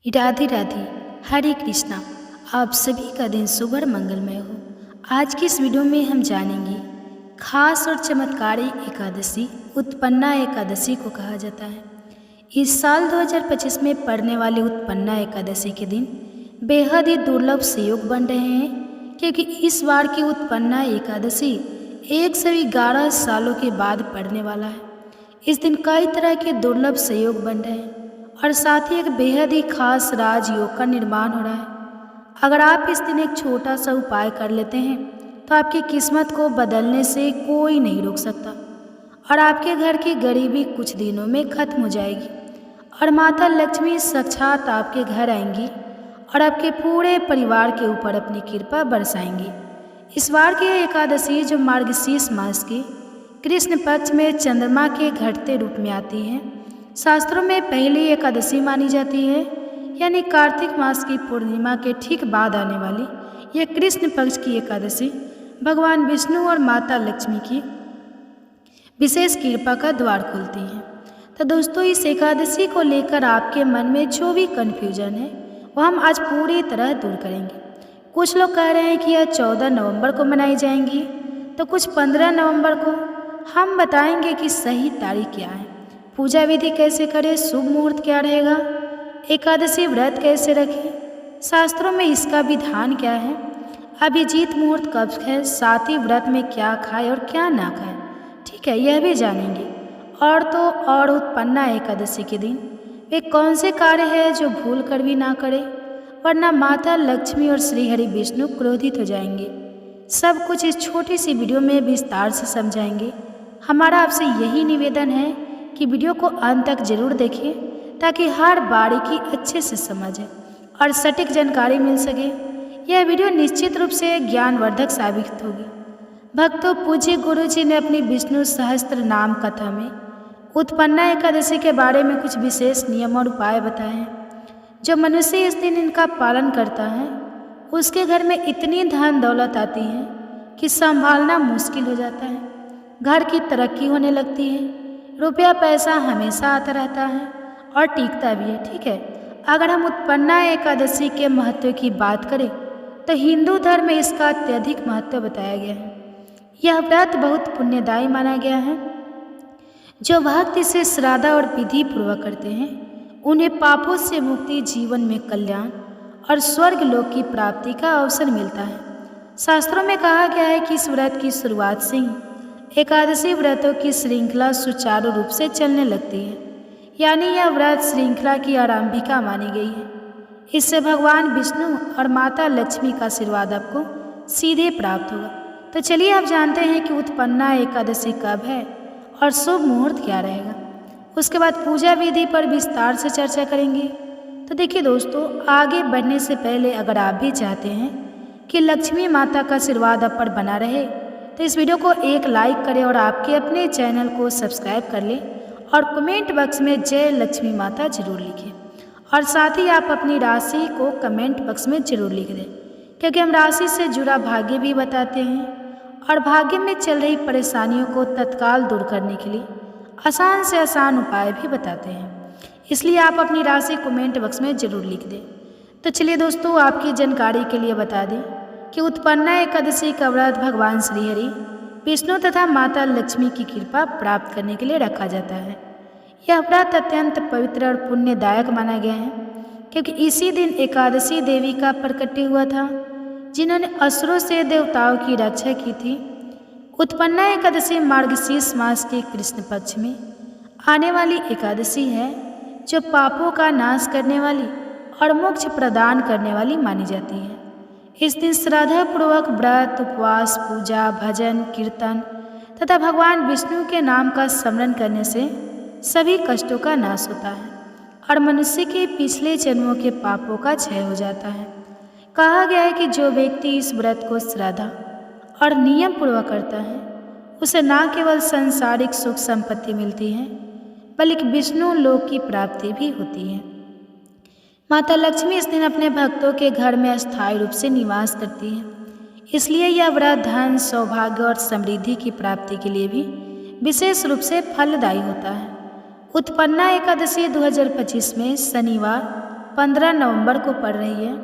राधे राधे। हरे कृष्णा। आप सभी का दिन शुभ और मंगलमय हो। आज की इस वीडियो में हम जानेंगे खास और चमत्कारी एकादशी उत्पन्ना एकादशी को कहा जाता है। इस साल 2025 में पड़ने वाली उत्पन्ना एकादशी के दिन बेहद ही दुर्लभ संयोग बन रहे हैं, क्योंकि इस बार की उत्पन्ना एकादशी 111 सालों के बाद पड़ने वाला है। इस दिन कई तरह के दुर्लभ संयोग बन रहे हैं और साथ ही एक बेहद ही खास राजयोग का निर्माण हो रहा है। अगर आप इस दिन एक छोटा सा उपाय कर लेते हैं तो आपकी किस्मत को बदलने से कोई नहीं रोक सकता और आपके घर की गरीबी कुछ दिनों में खत्म हो जाएगी और माता लक्ष्मी साक्षात आपके घर आएंगी और आपके पूरे परिवार के ऊपर अपनी कृपा बरसाएंगी। इस बार की एकादशी जो मार्गशीर्ष मास के कृष्ण पक्ष में चंद्रमा के घटते रूप में आती है, शास्त्रों में पहली एकादशी मानी जाती है, यानी कार्तिक मास की पूर्णिमा के ठीक बाद आने वाली यह कृष्ण पक्ष की एकादशी भगवान विष्णु और माता लक्ष्मी की विशेष कृपा का द्वार खोलती है। तो दोस्तों, इस एकादशी को लेकर आपके मन में जो भी कन्फ्यूजन है वो हम आज पूरी तरह दूर करेंगे। कुछ लोग कह रहे हैं कि यह 14 नवंबर को मनाई जाएंगी, तो कुछ 15 नवंबर को। हम बताएंगे कि सही तारीख क्या है, पूजा विधि कैसे करें, शुभ मुहूर्त क्या रहेगा, एकादशी व्रत कैसे रखें, शास्त्रों में इसका विधान क्या है, अभिजीत मुहूर्त कब है, साथ ही व्रत में क्या खाए और क्या ना खाए, ठीक है, यह भी जानेंगे। और तो और उत्पन्ना एकादशी के दिन वे कौन से कार्य है जो भूल कर भी ना करें, वरना माता लक्ष्मी और श्री हरि विष्णु क्रोधित हो जाएंगे। सब कुछ इस छोटी सी वीडियो में विस्तार से समझाएंगे। हमारा आपसे यही निवेदन है कि वीडियो को अंत तक जरूर देखें ताकि हर बारीकी अच्छे से समझें और सटीक जानकारी मिल सके। यह वीडियो निश्चित रूप से ज्ञानवर्धक साबित होगी। भक्तों, पूज्य गुरु जी ने अपनी विष्णु सहस्त्र नाम कथा में उत्पन्ना एकादशी के बारे में कुछ विशेष नियम और उपाय बताए हैं। जो मनुष्य इस दिन इनका पालन करता है उसके घर में इतनी धन दौलत आती है कि संभालना मुश्किल हो जाता है। घर की तरक्की होने लगती है, रुपया पैसा हमेशा आता रहता है और टिकता भी है, ठीक है। अगर हम उत्पन्ना एकादशी के महत्व की बात करें तो हिंदू धर्म में इसका अत्यधिक महत्व बताया गया है। यह व्रत बहुत पुण्यदायी माना गया है। जो भक्त इसे श्रद्धा और विधि पूर्वक करते हैं उन्हें पापों से मुक्ति, जीवन में कल्याण और स्वर्ग लोक की प्राप्ति का अवसर मिलता है। शास्त्रों में कहा गया है कि इस व्रत की शुरुआत से ही एकादशी व्रतों की श्रृंखला सुचारू रूप से चलने लगती है, यानी यह व्रत श्रृंखला की आरंभिका मानी गई है। इससे भगवान विष्णु और माता लक्ष्मी का आशीर्वाद आपको सीधे प्राप्त होगा। तो चलिए आप जानते हैं कि उत्पन्ना एकादशी कब है और शुभ मुहूर्त क्या रहेगा। उसके बाद पूजा विधि पर विस्तार से चर्चा करेंगे। तो देखिए दोस्तों, आगे बढ़ने से पहले अगर आप भी चाहते हैं कि लक्ष्मी माता का आशीर्वाद आप पर बना रहे तो इस वीडियो को एक लाइक करें और आपके अपने चैनल को सब्सक्राइब कर लें और कमेंट बॉक्स में जय लक्ष्मी माता जरूर लिखें। और साथ ही आप अपनी राशि को कमेंट बॉक्स में जरूर लिख दें, क्योंकि हम राशि से जुड़ा भाग्य भी बताते हैं और भाग्य में चल रही परेशानियों को तत्काल दूर करने के लिए आसान से आसान उपाय भी बताते हैं। इसलिए आप अपनी राशि कमेंट बॉक्स में जरूर लिख दें। तो चलिए दोस्तों, आपकी जानकारी के लिए बता दें कि उत्पन्ना एकादशी का व्रत भगवान श्री हरि विष्णु तथा माता लक्ष्मी की कृपा प्राप्त करने के लिए रखा जाता है। यह व्रत अत्यंत पवित्र और पुण्यदायक माना गया है, क्योंकि इसी दिन एकादशी देवी का प्रकट हुआ था जिन्होंने असुरों से देवताओं की रक्षा की थी। उत्पन्ना एकादशी मार्गशीर्ष मास के कृष्ण पक्ष में आने वाली एकादशी है, जो पापों का नाश करने वाली और मोक्ष प्रदान करने वाली मानी जाती है। इस दिन श्रद्धापूर्वक व्रत, उपवास, पूजा, भजन, कीर्तन तथा भगवान विष्णु के नाम का स्मरण करने से सभी कष्टों का नाश होता है और मनुष्य के पिछले जन्मों के पापों का क्षय हो जाता है। कहा गया है कि जो व्यक्ति इस व्रत को श्रद्धा और नियम पूर्वक करता है उसे न केवल सांसारिक सुख संपत्ति मिलती है बल्कि विष्णु लोक की प्राप्ति भी होती है। माता लक्ष्मी इस दिन अपने भक्तों के घर में अस्थायी रूप से निवास करती है, इसलिए यह व्रत धन, सौभाग्य और समृद्धि की प्राप्ति के लिए भी विशेष रूप से फलदायी होता है। उत्पन्ना एकादशी 2025 में शनिवार 15 नवंबर को पड़ रही है।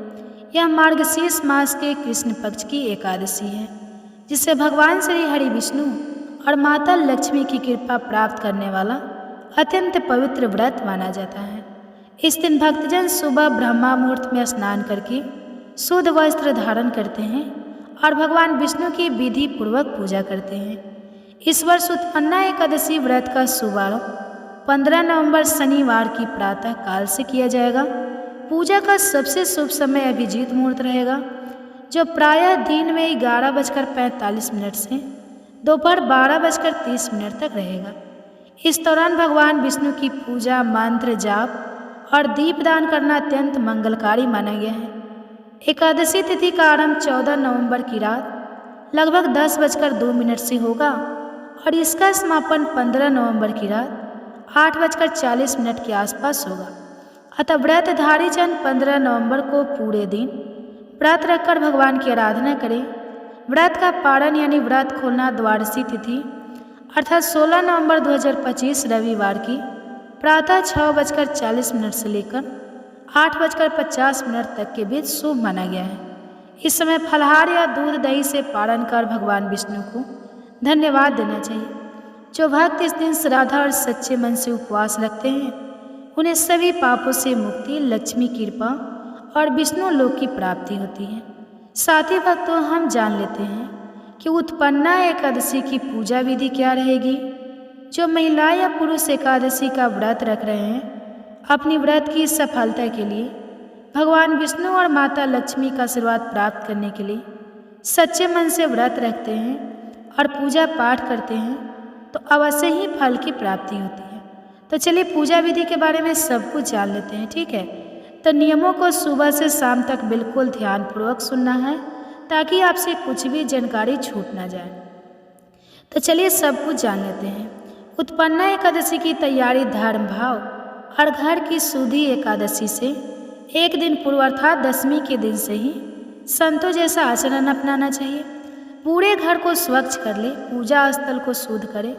यह मार्गशीर्ष मास के कृष्ण पक्ष की एकादशी है, जिसे भगवान श्री हरि विष्णु और माता लक्ष्मी की कृपा प्राप्त करने वाला अत्यंत पवित्र व्रत माना जाता है। इस दिन भक्तजन सुबह ब्रह्मा मुहूर्त में स्नान करके शुद्ध वस्त्र धारण करते हैं और भगवान विष्णु की विधि पूर्वक पूजा करते हैं। इस वर्ष उत्पन्ना एकादशी व्रत का शुभारंभ 15 नवंबर शनिवार की प्रातः काल से किया जाएगा। पूजा का सबसे शुभ समय अभिजीत मुहूर्त रहेगा, जो प्रायः दिन में 11:45 से दोपहर 12:30 तक रहेगा। इस दौरान भगवान विष्णु की पूजा, मंत्र जाप और दीपदान करना अत्यंत मंगलकारी माना गया है। एकादशी तिथि का आरंभ 14 नवंबर की रात लगभग 10:02 से होगा और इसका समापन 15 नवंबर की रात 8:40 के आसपास होगा। अतः व्रतधारी जन 15 नवंबर को पूरे दिन व्रत रखकर भगवान की आराधना करें। व्रत का पारण यानी व्रत खोलना द्वादशी तिथि अर्थात 16 नवंबर 2025 रविवार की प्रातः 6:40 से लेकर 8:50 तक के बीच शुभ माना गया है। इस समय फलाहार या दूध दही से पारण कर भगवान विष्णु को धन्यवाद देना चाहिए। जो भक्त इस दिन श्रद्धा और सच्चे मन से उपवास रखते हैं, उन्हें सभी पापों से मुक्ति, लक्ष्मी कृपा और विष्णु लोक की प्राप्ति होती है। साथ ही भक्तों, हम जान लेते हैं कि उत्पन्ना एकादशी की पूजा विधि क्या रहेगी। जो महिला या पुरुष एकादशी का व्रत रख रहे हैं, अपनी व्रत की सफलता के लिए भगवान विष्णु और माता लक्ष्मी का आशीर्वाद प्राप्त करने के लिए सच्चे मन से व्रत रखते हैं और पूजा पाठ करते हैं, तो अवश्य ही फल की प्राप्ति होती है। तो चलिए पूजा विधि के बारे में सब कुछ जान लेते हैं, ठीक है। तो नियमों को सुबह से शाम तक बिल्कुल ध्यानपूर्वक सुनना है, ताकि आपसे कुछ भी जानकारी छूट ना जाए। तो चलिए सब कुछ जान लेते हैं। उत्पन्ना एकादशी की तैयारी धर्म भाव और घर की शुद्धि एकादशी से एक दिन पूर्व अर्थात दशमी के दिन से ही संतों जैसा आचरण अपनाना चाहिए। पूरे घर को स्वच्छ कर ले, पूजा स्थल को शुद्ध करें,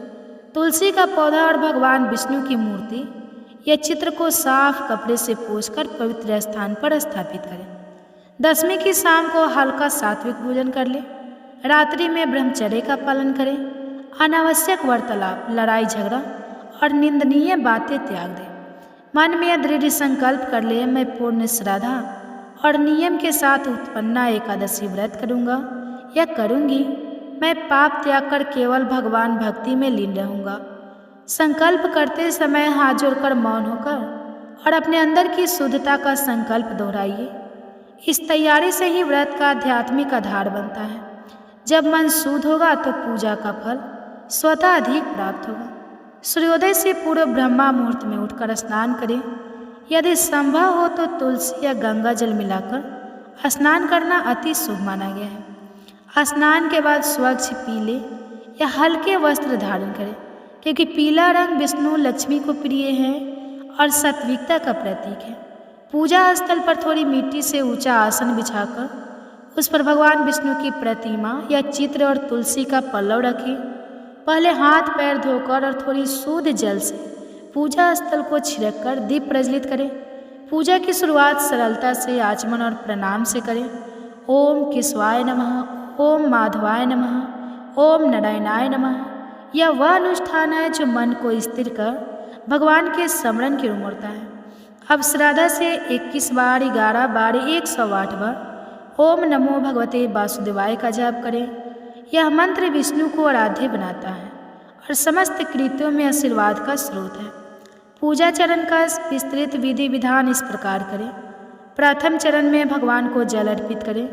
तुलसी का पौधा और भगवान विष्णु की मूर्ति या चित्र को साफ कपड़े से पोंछकर पवित्र स्थान पर स्थापित करें। दशमी की शाम को हल्का सात्विक भोजन कर ले। रात्रि में ब्रह्मचर्य का पालन करें। अनावश्यक वार्तालाप, लड़ाई झगड़ा और निंदनीय बातें त्याग दें। मन में दृढ़ संकल्प कर ले, मैं पूर्ण श्रद्धा और नियम के साथ उत्पन्ना एकादशी व्रत करूँगा या करूँगी। मैं पाप त्याग कर केवल भगवान भक्ति में लीन रहूँगा। संकल्प करते समय हाथ जोड़कर मौन होकर और अपने अंदर की शुद्धता का संकल्प दोहराइए। इस तैयारी से ही व्रत का आध्यात्मिक आधार बनता है। जब मन शुद्ध होगा तो पूजा का फल स्वतः अधिक प्राप्त होगा। सूर्योदय से पूर्व ब्रह्मा मुहूर्त में उठकर स्नान करें। यदि संभव हो तो तुलसी या गंगा जल मिलाकर स्नान करना अति शुभ माना गया है। स्नान के बाद स्वच्छ पीले या हल्के वस्त्र धारण करें, क्योंकि पीला रंग विष्णु लक्ष्मी को प्रिय है और सात्विकता का प्रतीक है। पूजा स्थल पर थोड़ी मिट्टी से ऊंचा आसन बिछाकर उस पर भगवान विष्णु की प्रतिमा या चित्र और तुलसी का पल्लव रखें। पहले हाथ पैर धोकर और थोड़ी शुद्ध जल से पूजा स्थल को छिड़क कर दीप प्रज्वलित करें। पूजा की शुरुआत सरलता से आचमन और प्रणाम से करें। ओम केशवाय नमः, ओम माधवाय नमः, ओम नारायणाय नमः। यह वह अनुष्ठान है जो मन को स्थिर कर भगवान के स्मरण की ओर मोड़ता है। अब श्रद्धा से 21 बार, 11 बार, 108 बार ओम नमो भगवते वासुदेवाय का जाप करें। यह मंत्र विष्णु को आराध्य बनाता है और समस्त कृत्यों में आशीर्वाद का स्रोत है। पूजा चरण का विस्तृत विधि विधान इस प्रकार करें। प्रथम चरण में भगवान को जल अर्पित करें।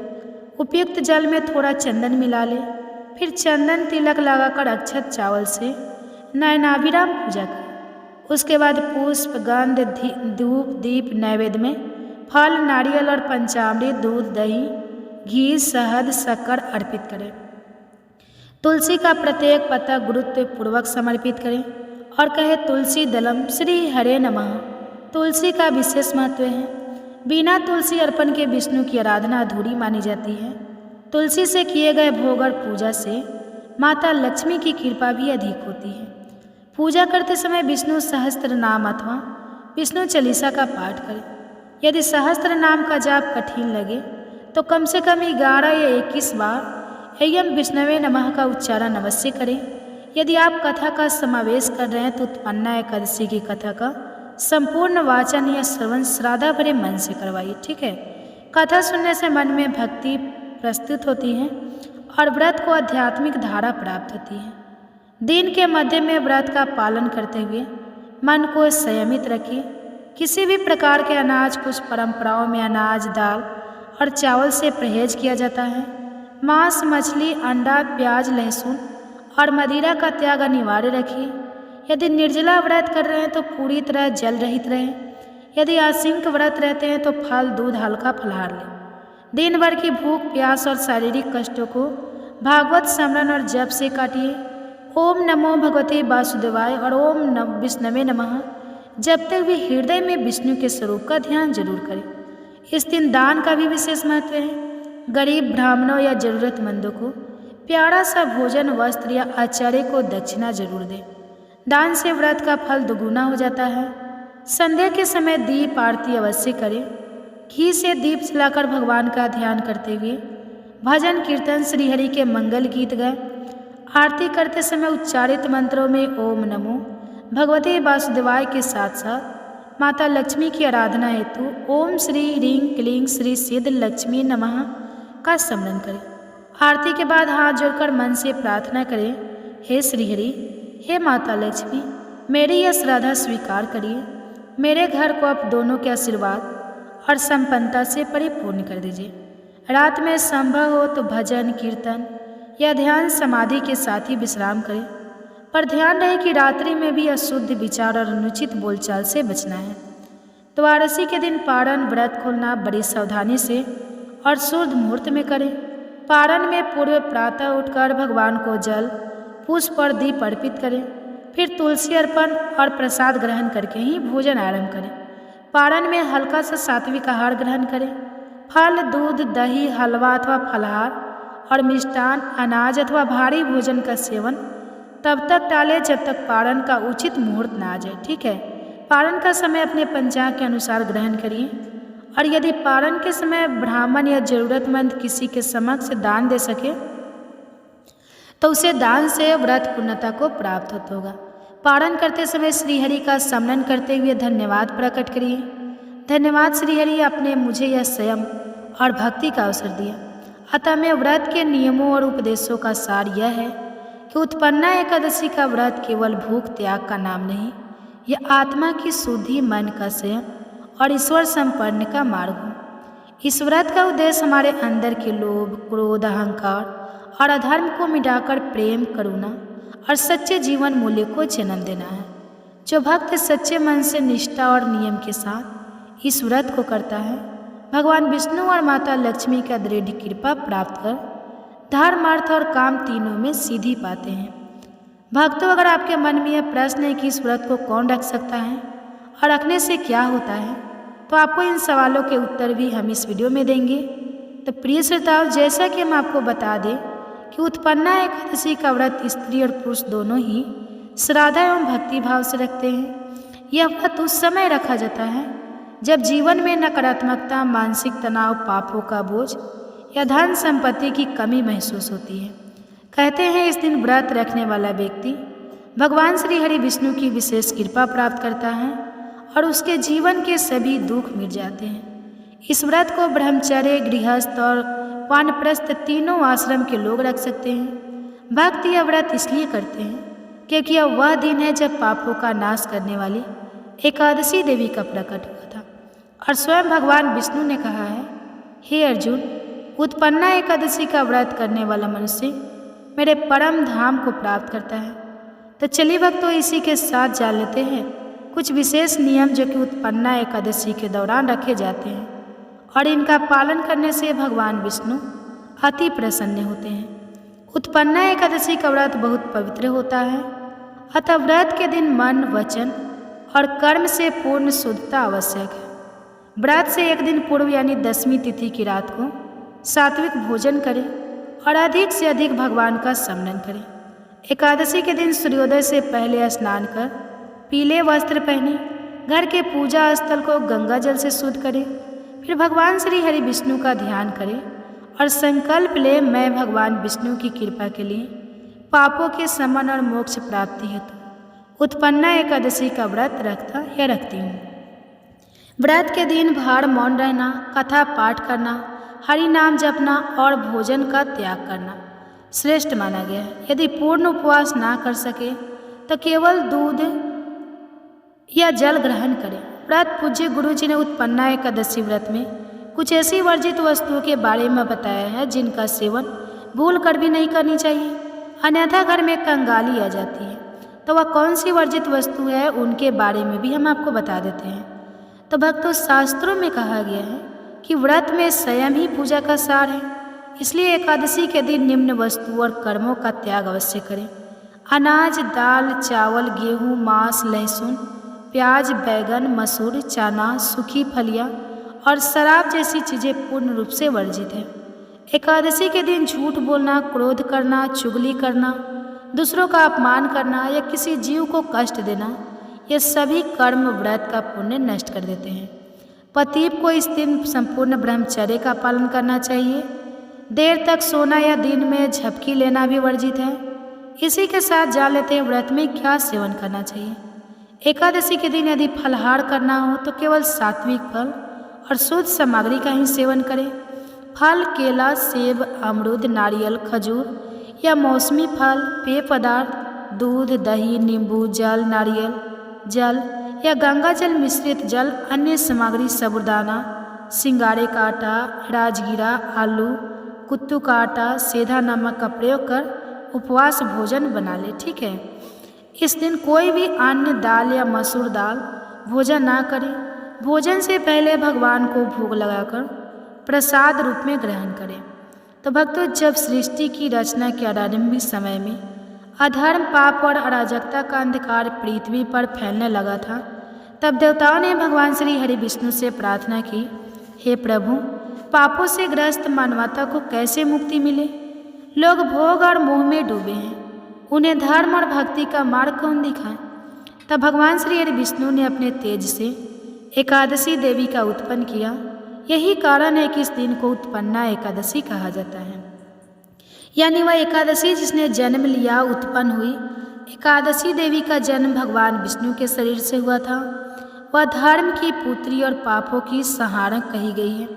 उपयुक्त जल में थोड़ा चंदन मिला लें। फिर चंदन तिलक लगाकर अक्षत चावल से नयनाभिराम पूजा करें। उसके बाद पुष्प, गंध, धूप, दीप, नैवेद्य में फल, नारियल और पंचामृत, दूध, दही, घी, शहद, शक्कर अर्पित करें। तुलसी का प्रत्येक पत्ता गुरुत्व पूर्वक समर्पित करें और कहे तुलसी दलम श्री हरे नमः। तुलसी का विशेष महत्व है। बिना तुलसी अर्पण के विष्णु की आराधना अधूरी मानी जाती है। तुलसी से किए गए भोग और पूजा से माता लक्ष्मी की कृपा भी अधिक होती है। पूजा करते समय विष्णु सहस्त्र नाम अथवा विष्णु चालीसा का पाठ करें। यदि सहस्त्र नाम का जाप कठिन लगे तो कम से कम 11 या 21 बार एयम विष्णवे नमः का उच्चारण अवश्य करें। यदि आप कथा का समावेश कर रहे हैं तो उत्पन्ना एकादशी की कथा का संपूर्ण वाचन या श्रवण श्रद्धा भरे मन से करवाइए। ठीक है, कथा सुनने से मन में भक्ति प्रस्तुत होती है और व्रत को आध्यात्मिक धारा प्राप्त होती है। दिन के मध्य में व्रत का पालन करते हुए मन को संयमित रखिए। किसी भी प्रकार के अनाज, कुछ परंपराओं में अनाज, दाल और चावल से परहेज किया जाता है। मांस, मछली, अंडा, प्याज, लहसुन और मदिरा का त्याग अनिवार्य रखिए। यदि निर्जला व्रत कर रहे हैं तो पूरी तरह जल रहित रहें। यदि आसिंक व्रत रहते हैं तो फल, दूध, हल्का फलाहार लें। दिन भर की भूख, प्यास और शारीरिक कष्टों को भागवत स्मरण और जप से काटिए। ओम नमो भगवते वासुदेवाय और ओम विष्णवे नमः जपते हुए हृदय में विष्णु के स्वरूप का ध्यान जरूर करें। इस दिन दान का भी विशेष महत्व है। गरीब, ब्राह्मणों या जरूरतमंदों को प्यारा सा भोजन, वस्त्र या आचार्य को दक्षिणा जरूर दें। दान से व्रत का फल दुगुना हो जाता है। संध्या के समय दीप आरती अवश्य करें। घी से दीप जलाकर भगवान का ध्यान करते हुए भजन, कीर्तन, श्रीहरि के मंगल गीत गाएं। आरती करते समय उच्चारित मंत्रों में ओम नमो भगवते वासुदेवाय के साथ साथ माता लक्ष्मी की आराधना हेतु ओम श्री ह्रीं क्लीं श्री सिद्ध लक्ष्मी नमः का स्मरण करें। आरती के बाद हाथ जोड़कर मन से प्रार्थना करें, हे श्रीहरि, हे माता लक्ष्मी, मेरी यह श्रद्धा स्वीकार करिए। मेरे घर को आप दोनों के आशीर्वाद और संपन्नता से परिपूर्ण कर दीजिए। रात में संभव हो तो भजन, कीर्तन या ध्यान समाधि के साथ ही विश्राम करें, पर ध्यान रहे कि रात्रि में भी अशुद्ध विचार और अनुचित बोलचाल से बचना है। द्वादशी के दिन पारण व्रत खोलना बड़ी सावधानी से और शुद्ध मुहूर्त में करें। पारण में पूर्व प्रातः उठकर भगवान को जल, पुष्प और दीप अर्पित करें, फिर तुलसी अर्पण और प्रसाद ग्रहण करके ही भोजन आरंभ करें। पारण में हल्का सा सात्विक आहार ग्रहण करें। फल, दूध, दही, हलवा अथवा फलाहार और मिष्टान, अनाज अथवा भारी भोजन का सेवन तब तक टालें जब तक पारण का उचित मुहूर्त ना आ जाए। ठीक है, पारण का समय अपने पंचांग के अनुसार ग्रहण करिए और यदि पारण के समय ब्राह्मण या जरूरतमंद किसी के समक्ष दान दे सके तो उसे दान से व्रत पूर्णता को प्राप्त होगा। पारण करते समय श्रीहरि का स्मरण करते हुए धन्यवाद प्रकट करिए। धन्यवाद श्रीहरि, आपने मुझे यह संयम और भक्ति का अवसर दिया। अतः मैं व्रत के नियमों और उपदेशों का सार यह है कि उत्पन्ना एकादशी का व्रत केवल भूख त्याग का नाम नहीं, यह आत्मा की शुद्धि, मन का संयम और ईश्वर संपन्न का मार्ग हो। इस व्रत का उद्देश्य हमारे अंदर के लोभ, क्रोध, अहंकार और अधर्म को मिटाकर प्रेम, करुणा और सच्चे जीवन मूल्य को जन्म देना है। जो भक्त सच्चे मन से निष्ठा और नियम के साथ इस व्रत को करता है, भगवान विष्णु और माता लक्ष्मी का दृढ़ कृपा प्राप्त कर धर्म, अर्थ और काम तीनों में सिद्धि पाते हैं। भक्तों, अगर आपके मन में यह प्रश्न है कि इस व्रत को कौन रख सकता है और रखने से क्या होता है, तो आपको इन सवालों के उत्तर भी हम इस वीडियो में देंगे। तो प्रिय श्रोताओं, जैसा कि हम आपको बता दें कि उत्पन्ना एकादशी का व्रत स्त्री और पुरुष दोनों ही श्रद्धा एवं भक्ति भाव से रखते हैं। यह व्रत उस समय रखा जाता है जब जीवन में नकारात्मकता, मानसिक तनाव, पापों का बोझ या धन संपत्ति की कमी महसूस होती है। कहते हैं इस दिन व्रत रखने वाला व्यक्ति भगवान श्री हरि विष्णु की विशेष कृपा प्राप्त करता है और उसके जीवन के सभी दुख मिट जाते हैं। इस व्रत को ब्रह्मचर्य, गृहस्थ और वानप्रस्थ तीनों आश्रम के लोग रख सकते हैं। भक्त यह व्रत इसलिए करते हैं क्योंकि यह वह दिन है जब पापों का नाश करने वाली एकादशी देवी का प्रकट हुआ था और स्वयं भगवान विष्णु ने कहा है, हे अर्जुन, उत्पन्ना एकादशी का व्रत करने वाला मनुष्य मेरे परम धाम को प्राप्त करता है। तो चलिए भक्तों, इसी के साथ जान लेते हैं कुछ विशेष नियम जो कि उत्पन्ना एकादशी के दौरान रखे जाते हैं और इनका पालन करने से भगवान विष्णु अति प्रसन्न होते हैं। उत्पन्ना एकादशी का व्रत बहुत पवित्र होता है, अतः व्रत के दिन मन, वचन और कर्म से पूर्ण शुद्धता आवश्यक है। व्रत से एक दिन पूर्व यानी 10वीं तिथि की रात को सात्विक भोजन करें और अधिक से अधिक भगवान का स्मरण करें। एकादशी के दिन सूर्योदय से पहले स्नान कर पीले वस्त्र पहने, घर के पूजा स्थल को गंगा जल से शुद्ध करें। फिर भगवान श्री हरि विष्णु का ध्यान करें और संकल्प ले, मैं भगवान विष्णु की कृपा के लिए पापों के शमन और मोक्ष प्राप्ति हेतु उत्पन्ना एकादशी का व्रत रखता या रखती हूँ। व्रत के दिन भार मौन रहना, कथा पाठ करना, हरि नाम जपना और भोजन का त्याग करना श्रेष्ठ माना गया है। यदि पूर्ण उपवास ना कर सके तो केवल दूध या जल ग्रहण करें। व्रत पूज्य गुरु जी ने उत्पन्ना एकादशी व्रत में कुछ ऐसी वर्जित वस्तुओं के बारे में बताया है जिनका सेवन भूल कर भी नहीं करनी चाहिए, अन्यथा घर में कंगाली आ जाती है। तो वह कौन सी वर्जित वस्तु है, उनके बारे में भी हम आपको बता देते हैं। तो भक्तों, शास्त्रों में कहा गया है कि व्रत में स्वयं ही पूजा का सार है, इसलिए एकादशी के दिन निम्न वस्तु और कर्मों का त्याग अवश्य करें। अनाज, दाल, चावल, गेहूँ, मांस, लहसुन, प्याज, बैगन, मसूर, चना, सूखी फलियाँ और शराब जैसी चीज़ें पूर्ण रूप से वर्जित है। एकादशी के दिन झूठ बोलना, क्रोध करना, चुगली करना, दूसरों का अपमान करना या किसी जीव को कष्ट देना, ये सभी कर्म व्रत का पुण्य नष्ट कर देते हैं। पतिप को इस दिन संपूर्ण ब्रह्मचर्य का पालन करना चाहिए। देर तक सोना या दिन में झपकी लेना भी वर्जित है। इसी के साथ जान लेते हैं व्रत में क्या सेवन करना चाहिए। एकादशी के दिन यदि फलहार करना हो तो केवल सात्विक फल और शुद्ध सामग्री का ही सेवन करें। फल केला, सेब, अमरूद, नारियल, खजूर या मौसमी फल, पेय पदार्थ, दूध, दही, नींबू, जल, नारियल जल या गंगा जल मिश्रित जल, अन्य सामग्री साबूदाना, सिंगारे का आटा, राजगीरा, आलू, कुत्तू का आटा, सेंधा नमक का प्रयोग कर उपवास भोजन बना ले। ठीक है, इस दिन कोई भी अन्य दाल या मसूर दाल भोजन ना करें। भोजन से पहले भगवान को भोग लगाकर प्रसाद रूप में ग्रहण करें। तो भक्तों, जब सृष्टि की रचना के आरंभिक समय में अधर्म, पाप और अराजकता का अंधकार पृथ्वी पर फैलने लगा था, तब देवताओं ने भगवान श्री हरि विष्णु से प्रार्थना की, हे प्रभु, पापों से ग्रस्त मानवता को कैसे मुक्ति मिले? लोग भोग और मोह में डूबे हैं, उन्हें धर्म और भक्ति का मार्ग कौन दिखाए? तब भगवान श्री हरि विष्णु ने अपने तेज से एकादशी देवी का उत्पन्न किया। यही कारण है कि इस दिन को उत्पन्ना एकादशी कहा जाता है, यानी वह एकादशी जिसने जन्म लिया, उत्पन्न हुई। एकादशी देवी का जन्म भगवान विष्णु के शरीर से हुआ था। वह धर्म की पुत्री और पापों की संहारक कही गई है।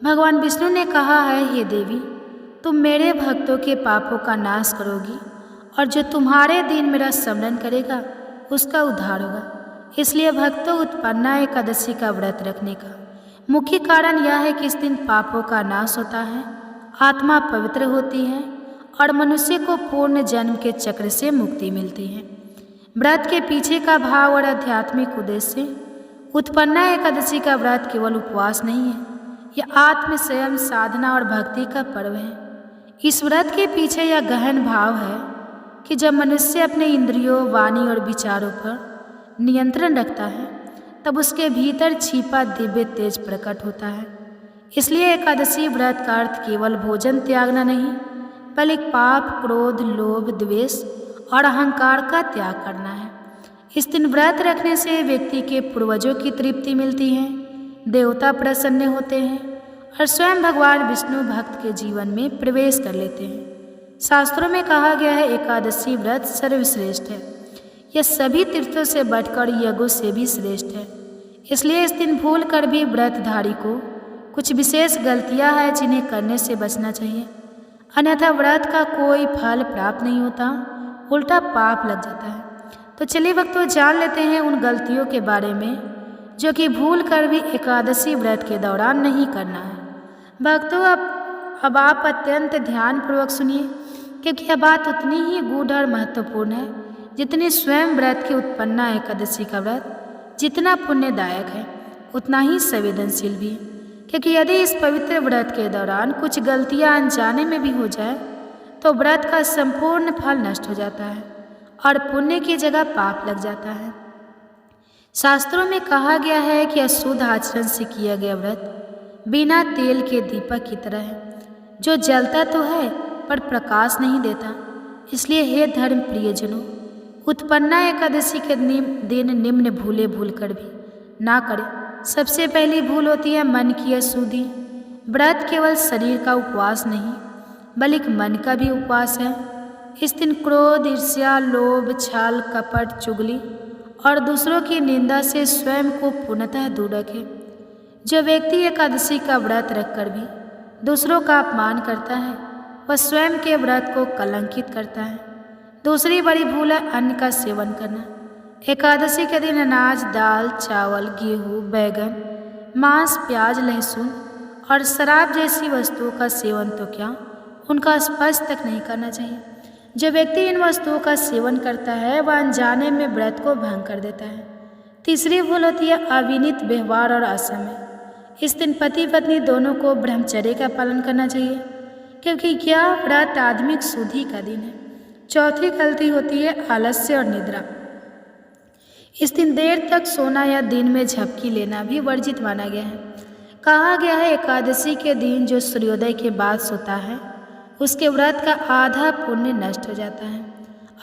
भगवान विष्णु ने कहा है, हे देवी, तुम मेरे भक्तों के पापों का नाश करोगी और जो तुम्हारे दिन मेरा स्मरण करेगा उसका उद्धार होगा। इसलिए भक्तों, उत्पन्ना एकादशी का व्रत रखने का मुख्य कारण यह है कि इस दिन पापों का नाश होता है, आत्मा पवित्र होती है और मनुष्य को पूर्ण जन्म के चक्र से मुक्ति मिलती है। व्रत के पीछे का भाव और आध्यात्मिक उद्देश्य। उत्पन्ना एकादशी का व्रत केवल उपवास नहीं है, यह आत्म संयम, साधना और भक्ति का पर्व है। इस व्रत के पीछे यह गहन भाव है कि जब मनुष्य अपने इंद्रियों, वाणी और विचारों पर नियंत्रण रखता है, तब उसके भीतर छिपा दिव्य तेज प्रकट होता है। इसलिए एकादशी व्रत का अर्थ केवल भोजन त्यागना नहीं, बल्कि पाप, क्रोध, लोभ, द्वेष और अहंकार का त्याग करना है। इस दिन व्रत रखने से व्यक्ति के पूर्वजों की तृप्ति मिलती है, देवता प्रसन्न होते हैं और स्वयं भगवान विष्णु भक्त के जीवन में प्रवेश कर लेते हैं। शास्त्रों में कहा गया है, एकादशी व्रत सर्वश्रेष्ठ है। यह सभी तीर्थों से बढ़कर यज्ञों से भी श्रेष्ठ है। इसलिए इस दिन भूल कर भी व्रतधारी को कुछ विशेष गलतियां हैं जिन्हें करने से बचना चाहिए, अन्यथा व्रत का कोई फल प्राप्त नहीं होता, उल्टा पाप लग जाता है। तो चलिए भक्तों, जान लेते हैं उन गलतियों के बारे में जो कि भूल कर भी एकादशी व्रत के दौरान नहीं करना है। भक्तों, अब आप अत्यंत ध्यानपूर्वक सुनिए, क्योंकि यह बात उतनी ही गूढ़ और महत्वपूर्ण है जितनी स्वयं व्रत के उत्पन्ना एकादशी का व्रत जितना पुण्यदायक है, उतना ही संवेदनशील भी। क्योंकि यदि इस पवित्र व्रत के दौरान कुछ गलतियां अनजाने में भी हो जाए तो व्रत का संपूर्ण फल नष्ट हो जाता है और पुण्य की जगह पाप लग जाता है। शास्त्रों में कहा गया है कि अशुद्ध आचरण से किया गया व्रत बिना तेल के दीपक की तरह है, जो जलता तो है पर प्रकाश नहीं देता। इसलिए हे धर्म प्रियजनों, उत्पन्ना एकादशी के दिन निम्न भूले भूल कर भी ना करें। सबसे पहली भूल होती है मन की अशुद्धि। व्रत केवल शरीर का उपवास नहीं बल्कि मन का भी उपवास है। इस दिन क्रोध, ईर्ष्या, लोभ, छल, कपट, चुगली और दूसरों की निंदा से स्वयं को पूर्णतः दूर रखें। जो व्यक्ति एकादशी का व्रत रखकर भी दूसरों का अपमान करता है वह स्वयं के व्रत को कलंकित करता है। दूसरी बड़ी भूल है अन्न का सेवन करना। एकादशी के दिन अनाज, दाल, चावल, गेहूँ, बैगन, मांस, प्याज, लहसुन और शराब जैसी वस्तुओं का सेवन तो क्या, उनका स्पर्श तक नहीं करना चाहिए। जो व्यक्ति इन वस्तुओं का सेवन करता है वह अनजाने में व्रत को भंग कर देता है। तीसरी भूल होती है अविनीत व्यवहार और असमय। इस दिन पति पत्नी दोनों को ब्रह्मचर्य का पालन करना चाहिए क्योंकि यह व्रत आत्मिक शुद्धि का दिन है। चौथी गलती होती है आलस्य और निद्रा। इस दिन देर तक सोना या दिन में झपकी लेना भी वर्जित माना गया है। कहा गया है एकादशी के दिन जो सूर्योदय के बाद सोता है उसके व्रत का आधा पुण्य नष्ट हो जाता है।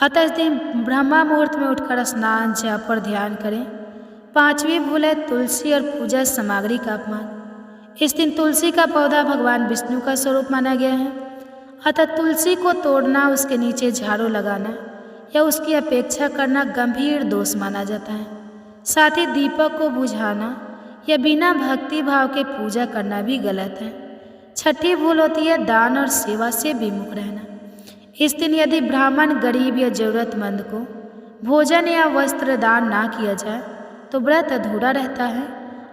अतः इस दिन ब्रह्मा मुहूर्त में उठकर स्नान, जप और ध्यान करें। पांचवी भूल है तुलसी और पूजा सामग्री का अपमान। इस दिन तुलसी का पौधा भगवान विष्णु का स्वरूप माना गया है। अतः तुलसी को तोड़ना, उसके नीचे झाड़ू लगाना या उसकी अपेक्षा करना गंभीर दोष माना जाता है। साथ ही दीपक को बुझाना या बिना भक्ति भाव के पूजा करना भी गलत है। छठी भूल होती है दान और सेवा से विमुख रहना। इस दिन यदि ब्राह्मण, गरीब या जरूरतमंद को भोजन या वस्त्र दान ना किया जाए तो व्रत अधूरा रहता है।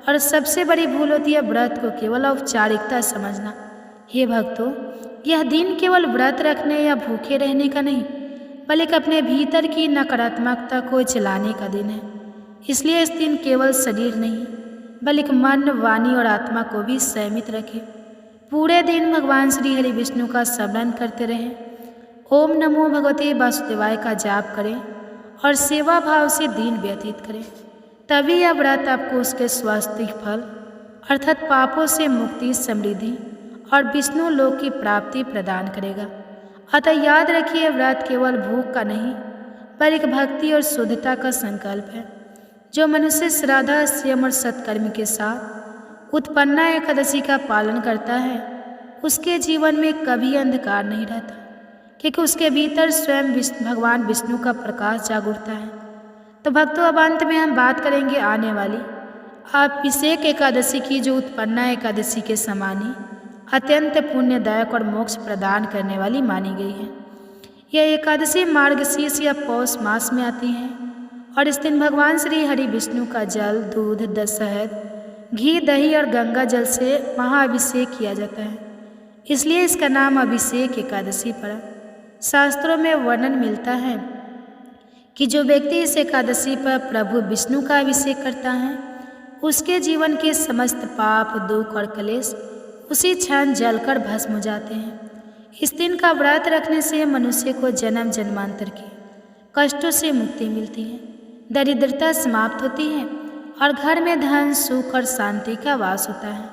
और सबसे बड़ी भूल होती है व्रत को केवल औपचारिकता समझना। हे भक्तों, यह दिन केवल व्रत रखने या भूखे रहने का नहीं बल्कि अपने भीतर की नकारात्मकता को जलाने का दिन है। इसलिए इस दिन केवल शरीर नहीं बल्कि मन, वाणी और आत्मा को भी संयमित रखें। पूरे दिन भगवान श्री हरि विष्णु का स्मरण करते रहें। ओम नमो भगवते वासुदेवाय का जाप करें और सेवा भाव से दिन व्यतीत करें। तभी यह व्रत आपको उसके स्वास्थ्य फल अर्थात पापों से मुक्ति, समृद्धि और विष्णु लोक की प्राप्ति प्रदान करेगा। अतः याद रखिए, व्रत केवल भूख का नहीं बल्कि भक्ति और शुद्धता का संकल्प है। जो मनुष्य श्रद्धा, संयम और सत्कर्म के साथ उत्पन्ना एकादशी का पालन करता है उसके जीवन में कभी अंधकार नहीं रहता क्योंकि उसके भीतर स्वयं भगवान विष्णु का प्रकाश जाग उठता है। तो भक्तों, अब अंत में हम बात करेंगे आने वाली अभिषेक एकादशी की, जो उत्पन्ना एकादशी के समान ही अत्यंत पुण्यदायक और मोक्ष प्रदान करने वाली मानी गई है। यह एकादशी मार्गशीर्ष या पौष मास में आती है और इस दिन भगवान श्री हरि विष्णु का जल, दूध, शहद, घी, दही और गंगा जल से महाअभिषेक किया जाता है। इसलिए इसका नाम अभिषेक एकादशी पड़ा। शास्त्रों में वर्णन मिलता है कि जो व्यक्ति इस एकादशी पर प्रभु विष्णु का अभिषेक करता है उसके जीवन के समस्त पाप, दुख और क्लेश उसी क्षण जलकर भस्म हो जाते हैं। इस दिन का व्रत रखने से मनुष्य को जन्म जन्मांतर के कष्टों से मुक्ति मिलती है, दरिद्रता समाप्त होती है और घर में धन, सुख और शांति का वास होता है।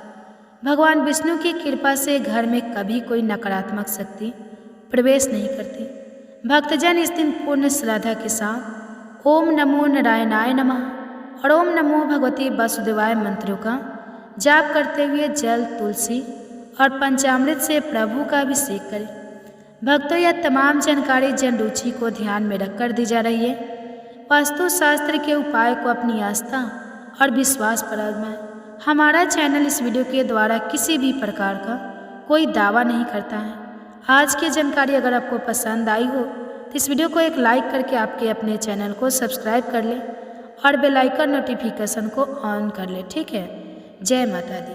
भगवान विष्णु की कृपा से घर में कभी कोई नकारात्मक शक्ति प्रवेश नहीं करती। भक्तजन इस दिन पूर्ण श्रद्धा के साथ ओम नमो नारायणाय नमः और ओम नमो भगवते वासुदेवाय मंत्रों का जाप करते हुए जल, तुलसी और पंचामृत से प्रभु का अभिषेक करें। भक्तों, यह तमाम जानकारी जन रुचि को ध्यान में रखकर दी जा रही है। वास्तु शास्त्र के उपाय को अपनी आस्था और विश्वास पर आजमाएं। हमारा चैनल इस वीडियो के द्वारा किसी भी प्रकार का कोई दावा नहीं करता है। आज की जानकारी अगर आपको पसंद आई हो तो इस वीडियो को एक लाइक करके आपके अपने चैनल को सब्सक्राइब कर लें और बेल आइकन नोटिफिकेशन को ऑन कर लें। ठीक है। जय माता दी।